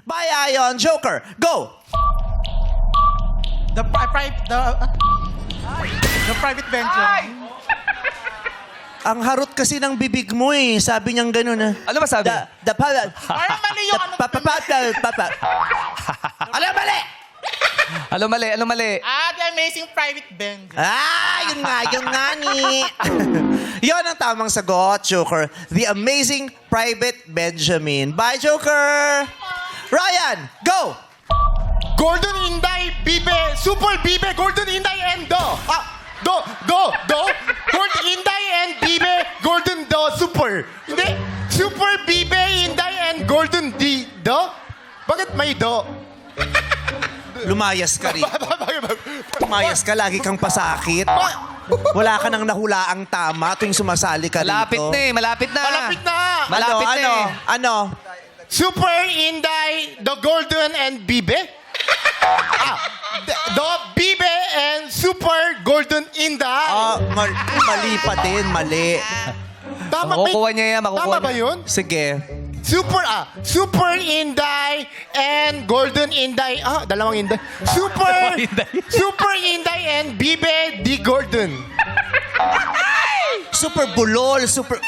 by Ion. Joker, go! The private Benjamin. Ang harot kasi ng bibig mo eh. Sabi niyang gano'n ah. Ano ba sabi? Parang mali yung ano. Alam, mali! Ano mali? The Amazing Private Benjamin. Yun nga ni. Yun ang tamang sagot, Joker. The Amazing Private Benjamin. Bye, Joker! Ryan, go! Golden Inday, Bibe, Super Bibe, Golden Inday, and Do. Do. Golden Inday and Bibe, Golden Do, Super. Hindi. Super Bibe, Inday, and Golden Do? Bakit may Do? Lumayas ka rin. Lumayas ka, lagi kang pasakit. Wala ka nang nahulaang tama tuwing sumasali ka Malapit rito. na eh. Malapit na. Ano, Malapit na eh. ano? Super Inday, The Golden, and Bibe? Do, Bibe, and Super Golden Inday. Mali pa din, mali. Tama Makukuha niya yan, makukuha Tama ba niya. yun? Sige. Super Inday and Golden Inday. Dalawang Inday. Super Inday and Bibe di Golden. Super bulol, super...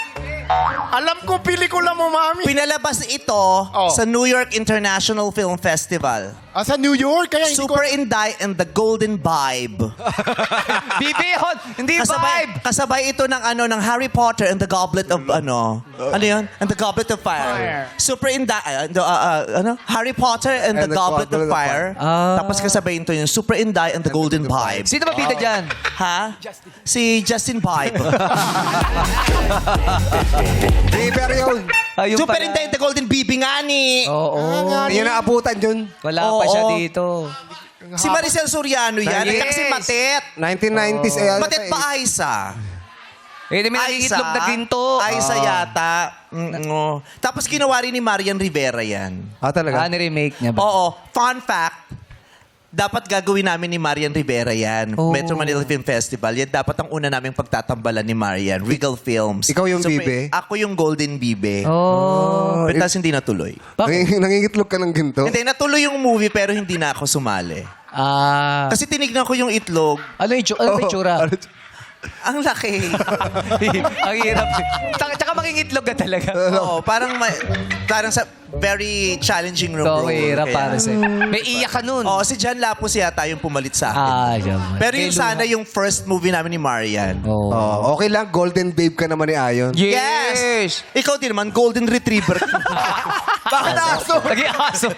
Alam ko pelikula mo, mami. Pinalabas ito sa New York International Film Festival. Sa New York, kaya hindi Super Inday and the Golden Vibe. Bibi yun. Hindi vibe. Kasabay ito ng Harry Potter and the Goblet of ano yun? And the Goblet of Fire. Super Inday Harry Potter and the Goblet of Fire. Tapos kasabay ito yung Super Inday and the Golden Vibe. Sino ba bida dyan? Ha? Si Justin Vibe. Bieber yun. Yung Super pala. Inday and the Golden Bibi nga ni. Oo. Hindi yun naabutan yun. Wala Oo. pa siya dito. Si Maricel Soriano yan. Yes. At si Matet. 1990s eh. Matet pa Aisa. Eh, di may nangingitlog na ginto. Aisa yata. Tapos ginawa rin ni Marian Rivera yan. Talaga? Ni-remake niya ba? Oo. Fun fact, dapat gagawin namin ni Marian Rivera yan. Oh. Metro Manila Film Festival. Yan dapat ang una naming pagtatambalan ni Marian. Regal Films. Ikaw yung Bibe? Ako yung Golden Bibe. Oh. Pero tapos hindi natuloy. Nangingitlog ka ng ginto? Hindi, natuloy yung movie pero hindi na ako sumali. Kasi, Kasi tinignan ko yung itlog. ano yung itsura? Ang laki. Ang hirap. Tsaka mangingitlog ka talaga. Oo, parang sa very challenging role. Oo, hirap Kaya- para sa'yo. May iyak ka nun. Oo, si John Lapus yata yung pumalit sa akin. Diyan. Pero yung sana yung first movie namin ni Marian. Oh, okay lang, golden babe ka naman ni Ayon. Yes! Ikaw din naman, golden retriever. Bakit aso? Naging aso.